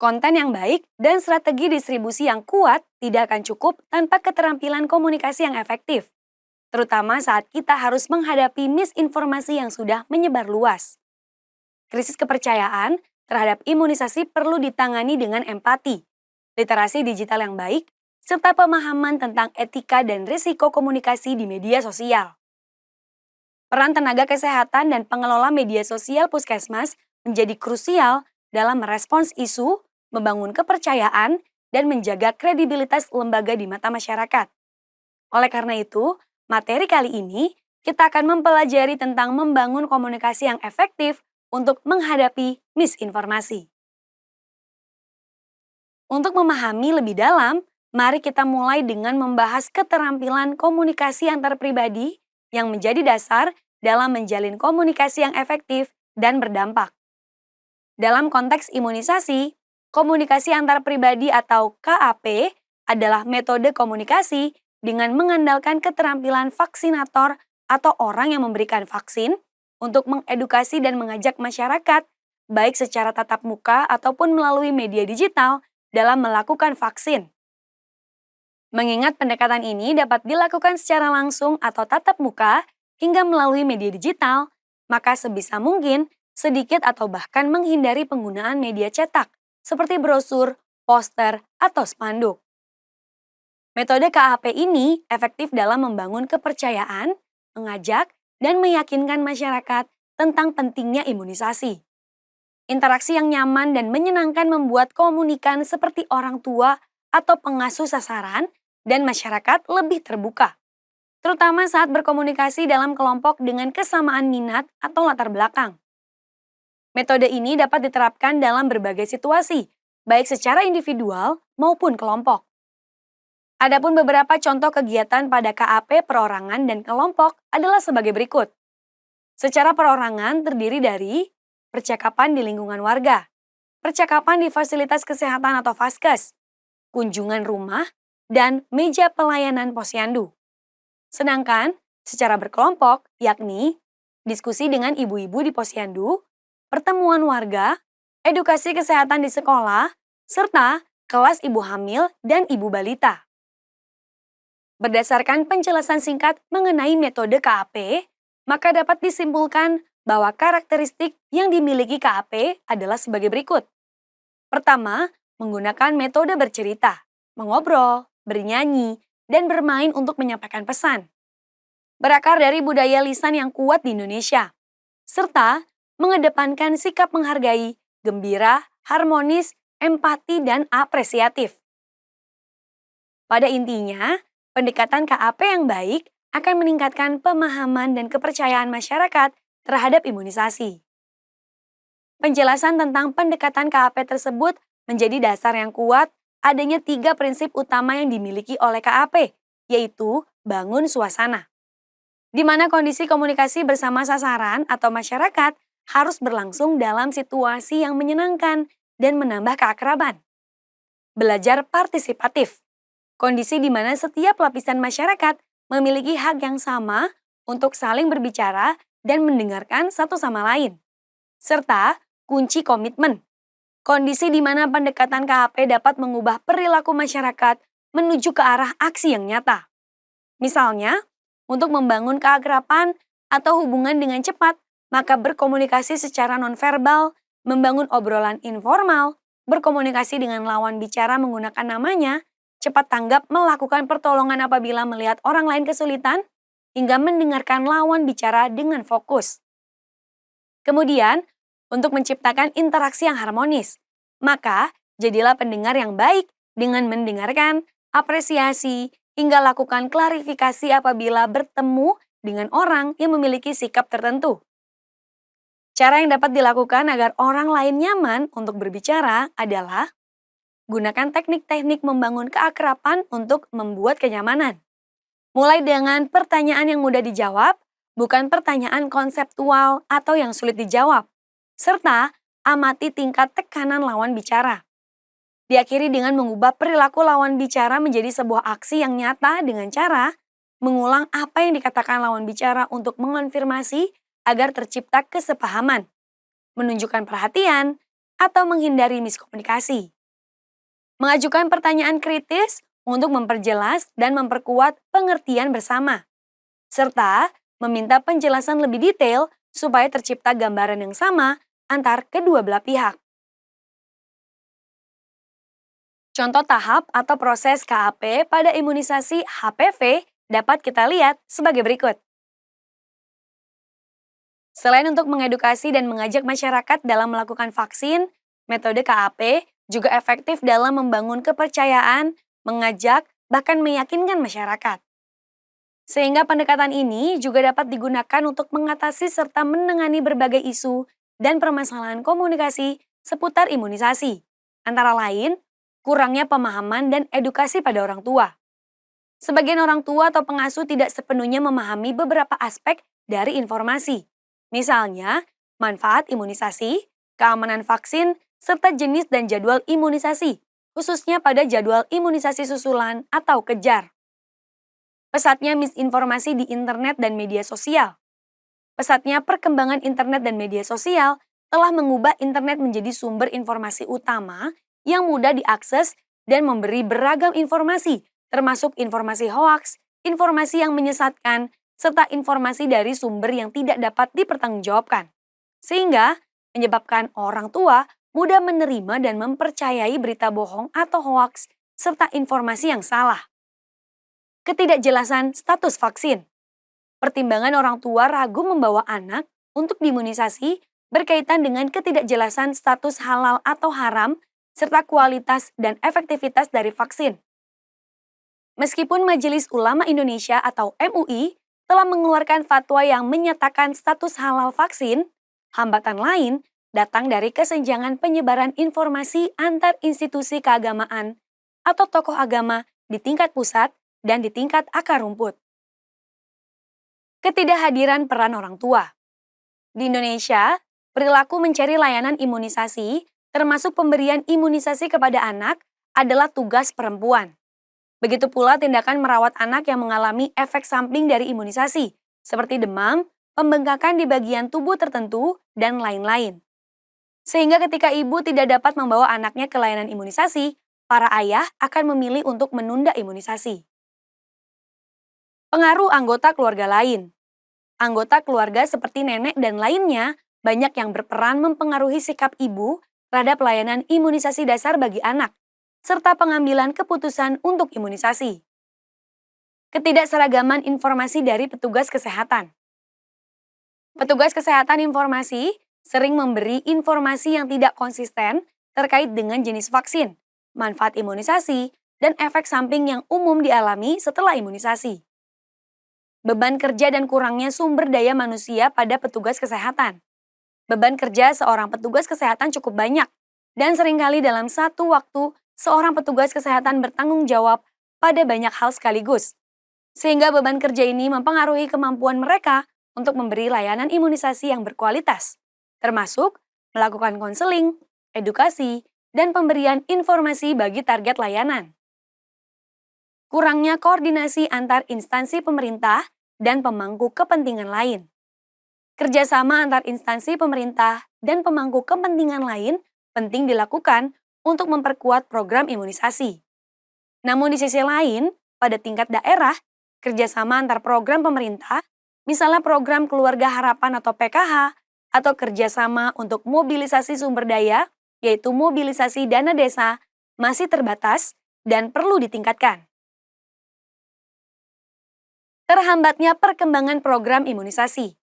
Konten yang baik dan strategi distribusi yang kuat tidak akan cukup tanpa keterampilan komunikasi yang efektif, terutama saat kita harus menghadapi misinformasi yang sudah menyebar luas. Krisis kepercayaan terhadap imunisasi perlu ditangani dengan empati, literasi digital yang baik, serta pemahaman tentang etika dan risiko komunikasi di media sosial. Peran tenaga kesehatan dan pengelola media sosial puskesmas menjadi krusial dalam merespons isu, membangun kepercayaan, dan menjaga kredibilitas lembaga di mata masyarakat. Oleh karena itu, materi kali ini kita akan mempelajari tentang membangun komunikasi yang efektif untuk menghadapi misinformasi. Untuk memahami lebih dalam, mari kita mulai dengan membahas keterampilan komunikasi antar pribadi yang menjadi dasar dalam menjalin komunikasi yang efektif dan berdampak. Dalam konteks imunisasi, komunikasi antar pribadi atau KAP adalah metode komunikasi dengan mengandalkan keterampilan vaksinator atau orang yang memberikan vaksin untuk mengedukasi dan mengajak masyarakat, baik secara tatap muka ataupun melalui media digital, dalam melakukan vaksin. Mengingat pendekatan ini dapat dilakukan secara langsung atau tatap muka hingga melalui media digital, maka sebisa mungkin sedikit atau bahkan menghindari penggunaan media cetak seperti brosur, poster, atau spanduk. Metode KAP ini efektif dalam membangun kepercayaan, mengajak, dan meyakinkan masyarakat tentang pentingnya imunisasi. Interaksi yang nyaman dan menyenangkan membuat komunikan seperti orang tua atau pengasuh sasaran dan masyarakat lebih terbuka, terutama saat berkomunikasi dalam kelompok dengan kesamaan minat atau latar belakang. Metode ini dapat diterapkan dalam berbagai situasi, baik secara individual maupun kelompok. Adapun beberapa contoh kegiatan pada KAP perorangan dan kelompok adalah sebagai berikut. Secara perorangan terdiri dari percakapan di lingkungan warga, percakapan di fasilitas kesehatan atau Vaskes, kunjungan rumah, dan meja pelayanan posyandu. Sedangkan secara berkelompok, yakni diskusi dengan ibu-ibu di posyandu, pertemuan warga, edukasi kesehatan di sekolah, serta kelas ibu hamil dan ibu balita. Berdasarkan penjelasan singkat mengenai metode KAP, maka dapat disimpulkan bahwa karakteristik yang dimiliki KAP adalah sebagai berikut. Pertama, menggunakan metode bercerita, mengobrol, bernyanyi, dan bermain untuk menyampaikan pesan. Berakar dari budaya lisan yang kuat di Indonesia, serta mengedepankan sikap menghargai, gembira, harmonis, empati, dan apresiatif. Pada intinya, pendekatan KAP yang baik akan meningkatkan pemahaman dan kepercayaan masyarakat terhadap imunisasi. Penjelasan tentang pendekatan KAP tersebut menjadi dasar yang kuat adanya 3 prinsip utama yang dimiliki oleh KAP, yaitu bangun suasana, di mana kondisi komunikasi bersama sasaran atau masyarakat harus berlangsung dalam situasi yang menyenangkan dan menambah keakraban. Belajar partisipatif, kondisi di mana setiap lapisan masyarakat memiliki hak yang sama untuk saling berbicara dan mendengarkan satu sama lain. Serta kunci komitmen, kondisi di mana pendekatan KAP dapat mengubah perilaku masyarakat menuju ke arah aksi yang nyata. Misalnya, untuk membangun keakraban atau hubungan dengan cepat, maka berkomunikasi secara nonverbal, membangun obrolan informal, berkomunikasi dengan lawan bicara menggunakan namanya, cepat tanggap melakukan pertolongan apabila melihat orang lain kesulitan, hingga mendengarkan lawan bicara dengan fokus. Kemudian, untuk menciptakan interaksi yang harmonis, maka jadilah pendengar yang baik dengan mendengarkan, apresiasi, hingga lakukan klarifikasi apabila bertemu dengan orang yang memiliki sikap tertentu. Cara yang dapat dilakukan agar orang lain nyaman untuk berbicara adalah gunakan teknik-teknik membangun keakraban untuk membuat kenyamanan. Mulai dengan pertanyaan yang mudah dijawab, bukan pertanyaan konseptual atau yang sulit dijawab, serta amati tingkat tekanan lawan bicara. Diakhiri dengan mengubah perilaku lawan bicara menjadi sebuah aksi yang nyata dengan cara mengulang apa yang dikatakan lawan bicara untuk mengonfirmasi agar tercipta kesepahaman, menunjukkan perhatian, atau menghindari miskomunikasi. Mengajukan pertanyaan kritis untuk memperjelas dan memperkuat pengertian bersama, serta meminta penjelasan lebih detail supaya tercipta gambaran yang sama antar kedua belah pihak. Contoh tahap atau proses KAP pada imunisasi HPV dapat kita lihat sebagai berikut. Selain untuk mengedukasi dan mengajak masyarakat dalam melakukan vaksin, metode KAP juga efektif dalam membangun kepercayaan, mengajak, bahkan meyakinkan masyarakat. Sehingga pendekatan ini juga dapat digunakan untuk mengatasi serta menangani berbagai isu dan permasalahan komunikasi seputar imunisasi. Antara lain, kurangnya pemahaman dan edukasi pada orang tua. Sebagian orang tua atau pengasuh tidak sepenuhnya memahami beberapa aspek dari informasi. Misalnya, manfaat imunisasi, keamanan vaksin, serta jenis dan jadwal imunisasi, khususnya pada jadwal imunisasi susulan atau kejar. Pesatnya misinformasi di internet dan media sosial. Pesatnya perkembangan internet dan media sosial telah mengubah internet menjadi sumber informasi utama yang mudah diakses dan memberi beragam informasi, termasuk informasi hoaks, informasi yang menyesatkan, serta informasi dari sumber yang tidak dapat dipertanggungjawabkan. Sehingga menyebabkan orang tua mudah menerima dan mempercayai berita bohong atau hoaks, serta informasi yang salah. Ketidakjelasan status vaksin. Pertimbangan orang tua ragu membawa anak untuk diimunisasi berkaitan dengan ketidakjelasan status halal atau haram, serta kualitas dan efektivitas dari vaksin. Meskipun Majelis Ulama Indonesia atau MUI telah mengeluarkan fatwa yang menyatakan status halal vaksin, hambatan lain datang dari kesenjangan penyebaran informasi antar institusi keagamaan atau tokoh agama di tingkat pusat dan di tingkat akar rumput. Ketidakhadiran peran orang tua. Di Indonesia, perilaku mencari layanan imunisasi, termasuk pemberian imunisasi kepada anak, adalah tugas perempuan. Begitu pula tindakan merawat anak yang mengalami efek samping dari imunisasi, seperti demam, pembengkakan di bagian tubuh tertentu, dan lain-lain. Sehingga ketika ibu tidak dapat membawa anaknya ke layanan imunisasi, para ayah akan memilih untuk menunda imunisasi. Pengaruh anggota keluarga lain. Anggota keluarga seperti nenek dan lainnya banyak yang berperan mempengaruhi sikap ibu terhadap layanan imunisasi dasar bagi anak, serta pengambilan keputusan untuk imunisasi. Ketidakseragaman informasi dari petugas kesehatan. Petugas kesehatan informasi sering memberi informasi yang tidak konsisten terkait dengan jenis vaksin, manfaat imunisasi, dan efek samping yang umum dialami setelah imunisasi. Beban kerja dan kurangnya sumber daya manusia pada petugas kesehatan. Beban kerja seorang petugas kesehatan cukup banyak, dan seringkali dalam satu waktu seorang petugas kesehatan bertanggung jawab pada banyak hal sekaligus. Sehingga beban kerja ini mempengaruhi kemampuan mereka untuk memberi layanan imunisasi yang berkualitas, termasuk melakukan konseling, edukasi, dan pemberian informasi bagi target layanan. Kurangnya koordinasi antar instansi pemerintah dan pemangku kepentingan lain. Kerjasama antar instansi pemerintah dan pemangku kepentingan lain penting dilakukan untuk memperkuat program imunisasi. Namun di sisi lain, pada tingkat daerah, kerjasama antar program pemerintah, misalnya program Keluarga Harapan atau PKH, atau kerjasama untuk mobilisasi sumber daya, yaitu mobilisasi dana desa, masih terbatas dan perlu ditingkatkan. Terhambatnya perkembangan program imunisasi.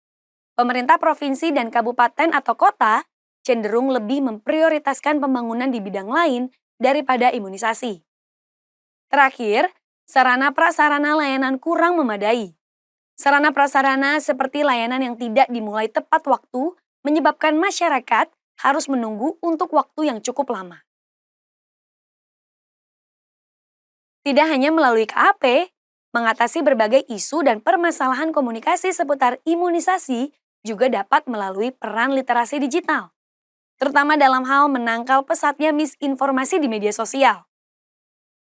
Pemerintah provinsi dan kabupaten atau kota cenderung lebih memprioritaskan pembangunan di bidang lain daripada imunisasi. Terakhir, sarana prasarana layanan kurang memadai. Sarana prasarana seperti layanan yang tidak dimulai tepat waktu menyebabkan masyarakat harus menunggu untuk waktu yang cukup lama. Tidak hanya melalui KAP, mengatasi berbagai isu dan permasalahan komunikasi seputar imunisasi juga dapat melalui peran literasi digital, terutama dalam hal menangkal pesatnya misinformasi di media sosial.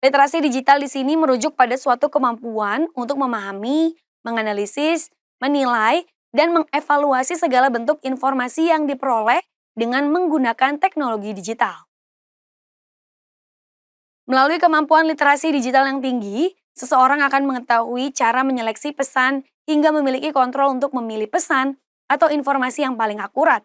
Literasi digital di sini merujuk pada suatu kemampuan untuk memahami, menganalisis, menilai, dan mengevaluasi segala bentuk informasi yang diperoleh dengan menggunakan teknologi digital. Melalui kemampuan literasi digital yang tinggi, seseorang akan mengetahui cara menyeleksi pesan hingga memiliki kontrol untuk memilih pesan atau informasi yang paling akurat.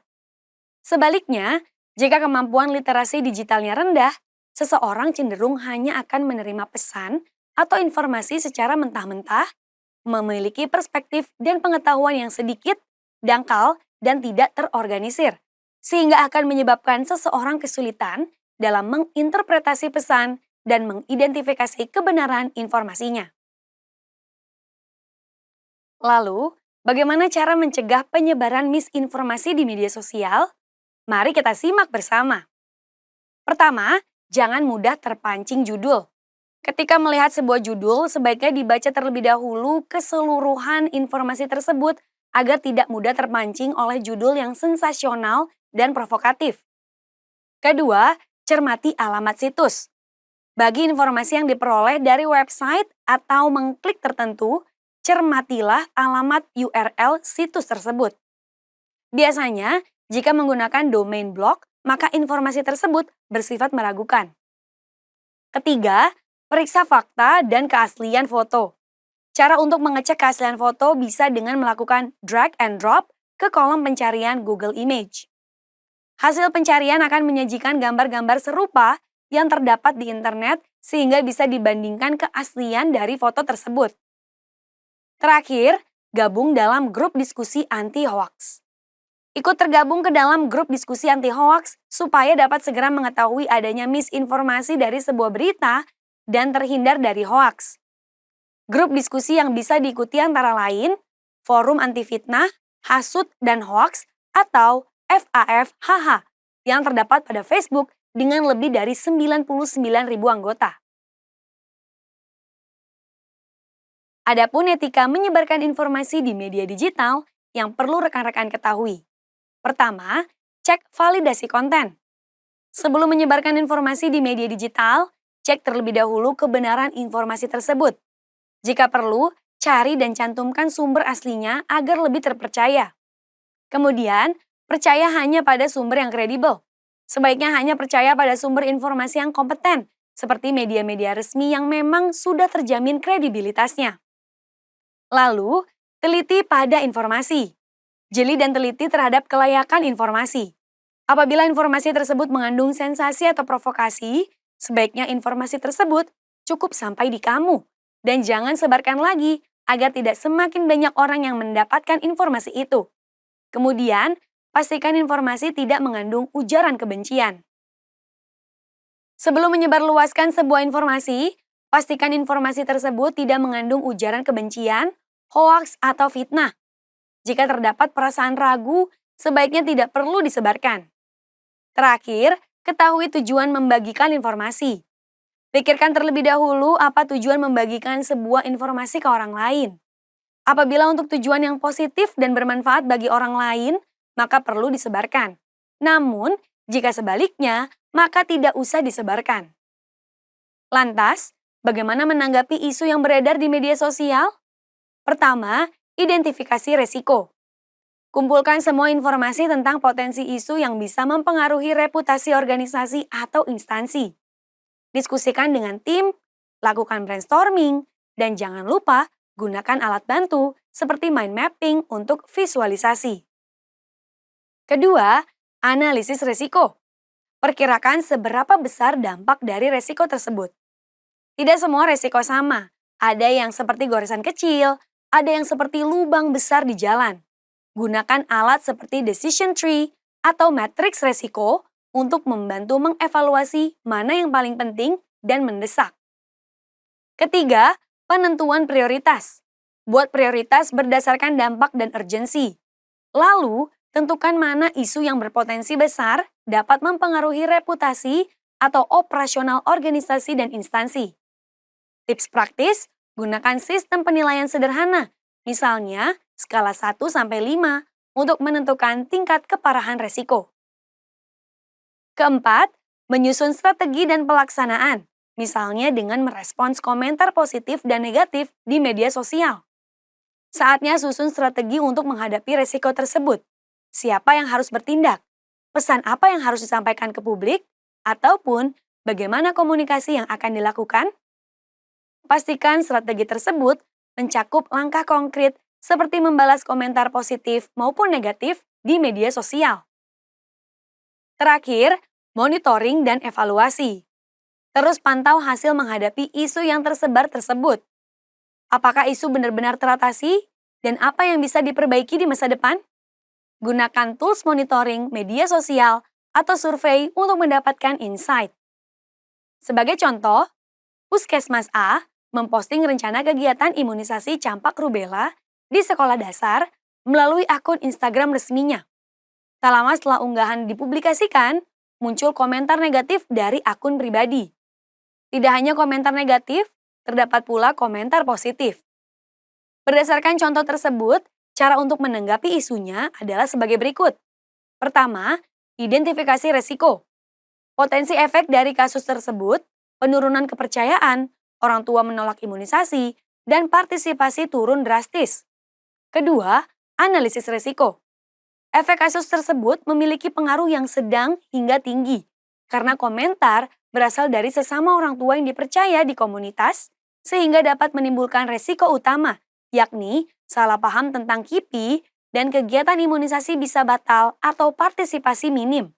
Sebaliknya, jika kemampuan literasi digitalnya rendah, seseorang cenderung hanya akan menerima pesan atau informasi secara mentah-mentah, memiliki perspektif dan pengetahuan yang sedikit, dangkal, dan tidak terorganisir, sehingga akan menyebabkan seseorang kesulitan dalam menginterpretasi pesan dan mengidentifikasi kebenaran informasinya. Lalu, bagaimana cara mencegah penyebaran misinformasi di media sosial? Mari kita simak bersama. Pertama, jangan mudah terpancing judul. Ketika melihat sebuah judul, sebaiknya dibaca terlebih dahulu keseluruhan informasi tersebut agar tidak mudah terpancing oleh judul yang sensasional dan provokatif. Kedua, cermati alamat situs. Bagi informasi yang diperoleh dari website atau mengklik tertentu, cermatilah alamat URL situs tersebut. Biasanya, jika menggunakan domain blog, maka informasi tersebut bersifat meragukan. Ketiga, periksa fakta dan keaslian foto. Cara untuk mengecek keaslian foto bisa dengan melakukan drag and drop ke kolom pencarian Google Image. Hasil pencarian akan menyajikan gambar-gambar serupa yang terdapat di internet sehingga bisa dibandingkan keaslian dari foto tersebut. Terakhir, gabung dalam grup diskusi anti-hoax. Ikut tergabung ke dalam grup diskusi anti-hoax supaya dapat segera mengetahui adanya misinformasi dari sebuah berita dan terhindar dari hoax. Grup diskusi yang bisa diikuti antara lain Forum Anti Fitnah, Hasut dan Hoax atau FAF-HH yang terdapat pada Facebook dengan lebih dari 99.000 anggota. Adapun etika menyebarkan informasi di media digital yang perlu rekan-rekan ketahui. Pertama, cek validasi konten. Sebelum menyebarkan informasi di media digital, cek terlebih dahulu kebenaran informasi tersebut. Jika perlu, cari dan cantumkan sumber aslinya agar lebih terpercaya. Kemudian, percaya hanya pada sumber yang kredibel. Sebaiknya hanya percaya pada sumber informasi yang kompeten, seperti media-media resmi yang memang sudah terjamin kredibilitasnya. Lalu, teliti pada informasi. Jeli dan teliti terhadap kelayakan informasi. Apabila informasi tersebut mengandung sensasi atau provokasi, sebaiknya informasi tersebut cukup sampai di kamu. Dan jangan sebarkan lagi agar tidak semakin banyak orang yang mendapatkan informasi itu. Kemudian, pastikan informasi tidak mengandung ujaran kebencian. Sebelum menyebarluaskan sebuah informasi, pastikan informasi tersebut tidak mengandung ujaran kebencian, hoaks atau fitnah. Jika terdapat perasaan ragu, sebaiknya tidak perlu disebarkan. Terakhir, ketahui tujuan membagikan informasi. Pikirkan terlebih dahulu apa tujuan membagikan sebuah informasi ke orang lain. Apabila untuk tujuan yang positif dan bermanfaat bagi orang lain, maka perlu disebarkan. Namun, jika sebaliknya, maka tidak usah disebarkan. Lantas, bagaimana menanggapi isu yang beredar di media sosial? Pertama, identifikasi resiko. Kumpulkan semua informasi tentang potensi isu yang bisa mempengaruhi reputasi organisasi atau instansi. Diskusikan dengan tim, lakukan brainstorming, dan jangan lupa gunakan alat bantu seperti mind mapping untuk visualisasi. Kedua, analisis resiko. Perkirakan seberapa besar dampak dari resiko tersebut. Tidak semua resiko sama. Ada yang seperti goresan kecil, ada yang seperti lubang besar di jalan. Gunakan alat seperti decision tree atau matriks resiko untuk membantu mengevaluasi mana yang paling penting dan mendesak. Ketiga, penentuan prioritas. Buat prioritas berdasarkan dampak dan urgensi. Lalu, tentukan mana isu yang berpotensi besar dapat mempengaruhi reputasi atau operasional organisasi dan instansi. Tips praktis, gunakan sistem penilaian sederhana, misalnya skala 1-5 untuk menentukan tingkat keparahan resiko. Keempat, menyusun strategi dan pelaksanaan, misalnya dengan merespons komentar positif dan negatif di media sosial. Saatnya susun strategi untuk menghadapi resiko tersebut. Siapa yang harus bertindak? pesan apa yang harus disampaikan ke publik, ataupun bagaimana komunikasi yang akan dilakukan? Pastikan strategi tersebut mencakup langkah konkret seperti membalas komentar positif maupun negatif di media sosial. Terakhir, monitoring dan evaluasi. Terus pantau hasil menghadapi isu yang tersebar tersebut. Apakah isu benar-benar teratasi dan apa yang bisa diperbaiki di masa depan? Gunakan tools monitoring media sosial atau survei untuk mendapatkan insight. Sebagai contoh, Puskesmas A memposting rencana kegiatan imunisasi campak rubella di sekolah dasar melalui akun Instagram resminya. Tak lama setelah unggahan dipublikasikan, muncul komentar negatif dari akun pribadi. Tidak hanya komentar negatif, terdapat pula komentar positif. Berdasarkan contoh tersebut, cara untuk menanggapi isunya adalah sebagai berikut. Pertama, identifikasi resiko. Potensi efek dari kasus tersebut, penurunan kepercayaan, orang tua menolak imunisasi, dan partisipasi turun drastis. Kedua, analisis resiko. Efek kasus tersebut memiliki pengaruh yang sedang hingga tinggi, karena komentar berasal dari sesama orang tua yang dipercaya di komunitas, sehingga dapat menimbulkan resiko utama, yakni salah paham tentang KIPI dan kegiatan imunisasi bisa batal atau partisipasi minim.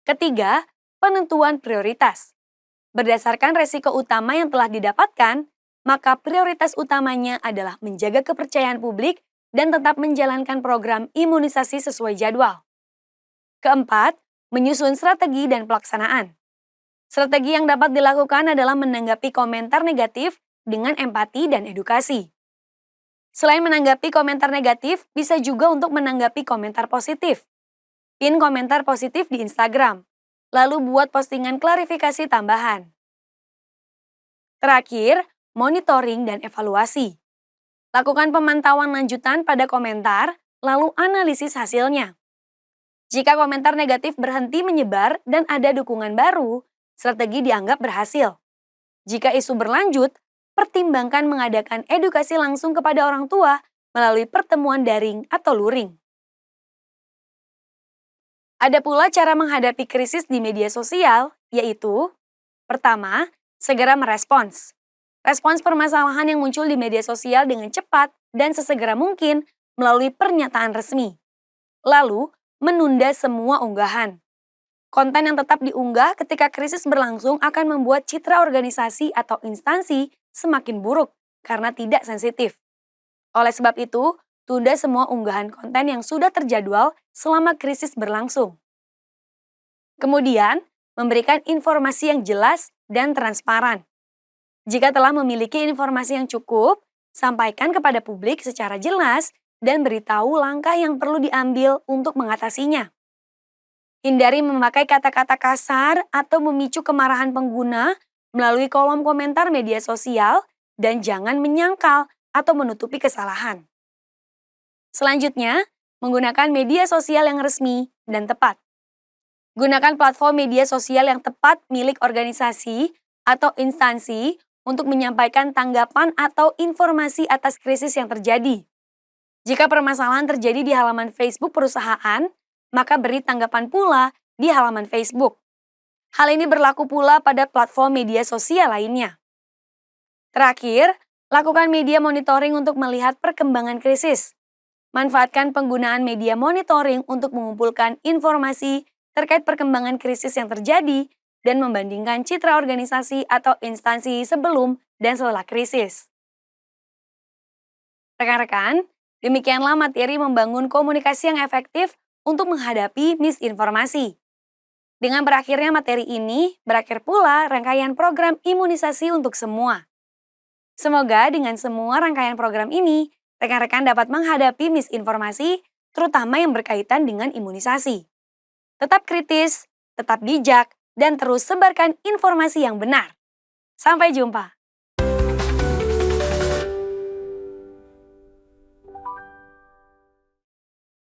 Ketiga, penentuan prioritas. Berdasarkan resiko utama yang telah didapatkan, maka prioritas utamanya adalah menjaga kepercayaan publik dan tetap menjalankan program imunisasi sesuai jadwal. Keempat, menyusun strategi dan pelaksanaan. Strategi yang dapat dilakukan adalah menanggapi komentar negatif dengan empati dan edukasi. Selain menanggapi komentar negatif, bisa juga untuk menanggapi komentar positif. Pin komentar positif di Instagram, lalu buat postingan klarifikasi tambahan. Terakhir, monitoring dan evaluasi. Lakukan pemantauan lanjutan pada komentar, lalu analisis hasilnya. Jika komentar negatif berhenti menyebar dan ada dukungan baru, strategi dianggap berhasil. Jika isu berlanjut, pertimbangkan mengadakan edukasi langsung kepada orang tua melalui pertemuan daring atau luring. Ada pula cara menghadapi krisis di media sosial, yaitu pertama, segera merespons. Respons permasalahan yang muncul di media sosial dengan cepat dan sesegera mungkin melalui pernyataan resmi. Lalu, menunda semua unggahan. Konten yang tetap diunggah ketika krisis berlangsung akan membuat citra organisasi atau instansi semakin buruk karena tidak sensitif. Oleh sebab itu, tunda semua unggahan konten yang sudah terjadwal selama krisis berlangsung. Kemudian, memberikan informasi yang jelas dan transparan. Jika telah memiliki informasi yang cukup, sampaikan kepada publik secara jelas dan beritahu langkah yang perlu diambil untuk mengatasinya. Hindari memakai kata-kata kasar atau memicu kemarahan pengguna melalui kolom komentar media sosial dan jangan menyangkal atau menutupi kesalahan. Selanjutnya, menggunakan media sosial yang resmi dan tepat. Gunakan platform media sosial yang tepat milik organisasi atau instansi untuk menyampaikan tanggapan atau informasi atas krisis yang terjadi. Jika permasalahan terjadi di halaman Facebook perusahaan, maka beri tanggapan pula di halaman Facebook. Hal ini berlaku pula pada platform media sosial lainnya. Terakhir, lakukan media monitoring untuk melihat perkembangan krisis. Manfaatkan penggunaan media monitoring untuk mengumpulkan informasi terkait perkembangan krisis yang terjadi dan membandingkan citra organisasi atau instansi sebelum dan setelah krisis. Rekan-rekan, demikianlah materi membangun komunikasi yang efektif untuk menghadapi misinformasi. Dengan berakhirnya materi ini, berakhir pula rangkaian program imunisasi untuk semua. Semoga dengan semua rangkaian program ini, rekan-rekan dapat menghadapi misinformasi, terutama yang berkaitan dengan imunisasi. Tetap kritis, tetap bijak, dan terus sebarkan informasi yang benar. Sampai jumpa.